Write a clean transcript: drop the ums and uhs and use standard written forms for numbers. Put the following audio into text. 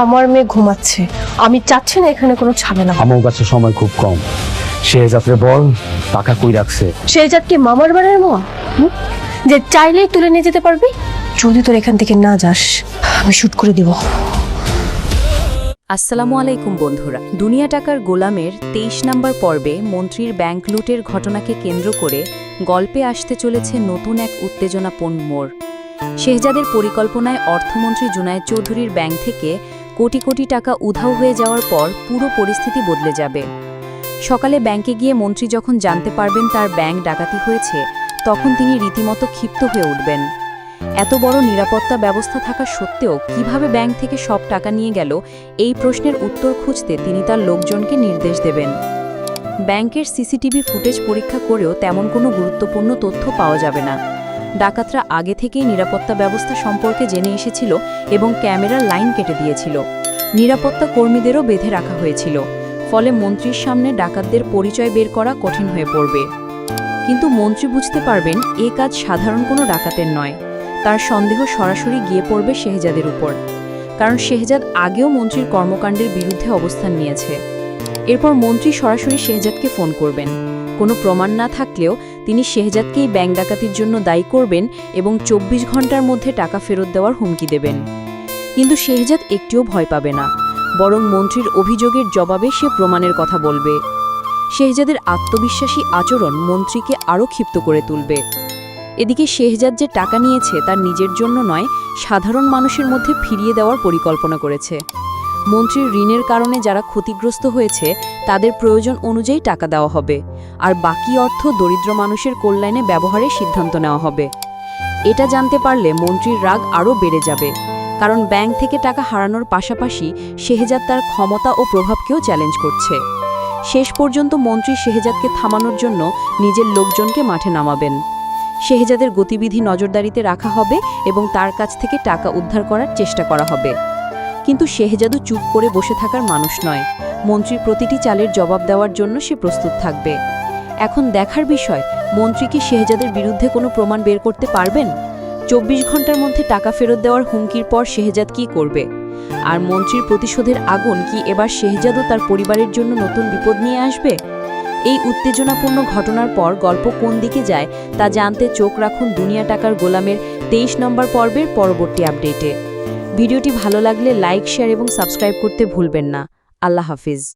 আমার মেয়ে ঘুমাচ্ছে, আমি চাচ্ছি না এখানে কোনো ঝামেলা। আমার কাছে সময় খুব কম। শেহজাদরে বল টাকা কই রাখছে। শেহজাদ কি মামার বাড়ির মা যে চাইলেই তুলে নিয়ে যেতে পারবি? যদি তোর এখান থেকে না যাস আমি শুট করে দিব। আসসালামু আলাইকুম বন্ধুরা। দুনিয়া টাকার গোলামের ২৩ নম্বর পর্বে মন্ত্রীর ব্যাংক লুটের ঘটনাকে কেন্দ্র করে গল্পে আসতে চলেছে নতুন এক উত্তেজনাপূর্ণ মোড়। শেহজাদের পরিকল্পনায় অর্থমন্ত্রী জুনায়েদ চৌধুরীর ব্যাংক থেকে কোটি কোটি টাকা উধাও হয়ে যাওয়ার পর পুরো পরিস্থিতি বদলে যাবে। সকালে ব্যাংকে গিয়ে মন্ত্রী যখন জানতে পারবেন তার ব্যাংক ডাকাতি হয়েছে, তখন তিনি রীতিমতো ক্ষিপ্ত হয়ে উঠবেন। এত বড় নিরাপত্তা ব্যবস্থা থাকা সত্ত্বেও কিভাবে ব্যাংক থেকে সব টাকা নিয়ে গেল, এই প্রশ্নের উত্তর খুঁজতে তিনি তার লোকজনকে নির্দেশ দেবেন। ব্যাংকের সিসিটিভি ফুটেজ পরীক্ষা করেও তেমন কোনো গুরুত্বপূর্ণ তথ্য পাওয়া যাবে না। ডাকাতরা আগে থেকেই নিরাপত্তা ব্যবস্থা সম্পর্কে জেনে এসেছিল এবং ক্যামেরার লাইন কেটে দিয়েছিল। নিরাপত্তা কর্মীদেরও বেঁধে রাখা হয়েছিল, ফলে মন্ত্রীর সামনে ডাকাতদের পরিচয় বের করা কঠিন হয়ে পড়বে। কিন্তু মন্ত্রী বুঝতে পারবেন এ কাজ সাধারণ কোনো ডাকাতের নয়। তার সন্দেহ সরাসরি গিয়ে পড়বে শেহজাদের উপর, কারণ শেহজাদ আগেও মন্ত্রীর কর্মকাণ্ডের বিরুদ্ধে অবস্থান নিয়েছে। এরপর মন্ত্রী সরাসরি শেহজাদকে ফোন করবেন। কোনো প্রমাণ না থাকলেও তিনি শেহজাদকেই ব্যাংক ডাকাতির জন্য দায়ী করবেন এবং ২৪ ঘন্টার মধ্যে টাকা ফেরত দেওয়ার হুমকি দেবেন। কিন্তু শেহজাদ একটিও ভয় পাবে না, বরং মন্ত্রীর অভিযোগের জবাবে সে প্রমাণের কথা বলবে। শেহজাদের আত্মবিশ্বাসী আচরণ মন্ত্রীকে আরও ক্ষিপ্ত করে তুলবে। এদিকে শেহজাদ যে টাকা নিয়েছে তার নিজের জন্য নয়, সাধারণ মানুষের মধ্যে ফিরিয়ে দেওয়ার পরিকল্পনা করেছে। মন্ত্রীর ঋণের কারণে যারা ক্ষতিগ্রস্ত হয়েছে তাদের প্রয়োজন অনুযায়ী টাকা দেওয়া হবে, আর বাকি অর্থ দরিদ্র মানুষের কল্যাণে ব্যবহারের সিদ্ধান্ত নেওয়া হবে। এটা জানতে পারলে মন্ত্রীর রাগ আরও বেড়ে যাবে, কারণ ব্যাংক থেকে টাকা হারানোর পাশাপাশি শেহজাদ তার ক্ষমতা ও প্রভাবকেও চ্যালেঞ্জ করছে। শেষ পর্যন্ত মন্ত্রী শেহজাদকে থামানোর জন্য নিজের লোকজনকে মাঠে নামাবেন। শেহজাদের গতিবিধি নজরদারিতে রাখা হবে এবং তার কাছ থেকে টাকা উদ্ধার করার চেষ্টা করা হবে। কিন্তু শেহজাদও চুপ করে বসে থাকার মানুষ নয়। মন্ত্রীর প্রতিটি চালের জবাব দেওয়ার জন্য সে প্রস্তুত থাকবে। এখন দেখার বিষয়, মন্ত্রী কি শেহজাদের বিরুদ্ধে কোনো প্রমাণ বের করতে পারবেন? ২৪ ঘন্টার মধ্যে টাকা ফেরত দেওয়ার হুমকির পর শেহজাদ কি করবে? আর মন্ত্রীর প্রতিশোধের আগুন কি এবার শেহজাদও তার পরিবারের জন্য নতুন বিপদ নিয়ে আসবে? এই উত্তেজনাপূর্ণ ঘটনার পর গল্প কোন দিকে যায় তা জানতে চোখ রাখুন দুনিয়া টাকার গোলামের ২৩ নম্বর পর্বের পরবর্তী আপডেটে। ভিডিওটি ভালো লাগলে লাইক, শেয়ার এবং সাবস্ক্রাইব করতে ভুলবেন না। আল্লাহ হাফিজ।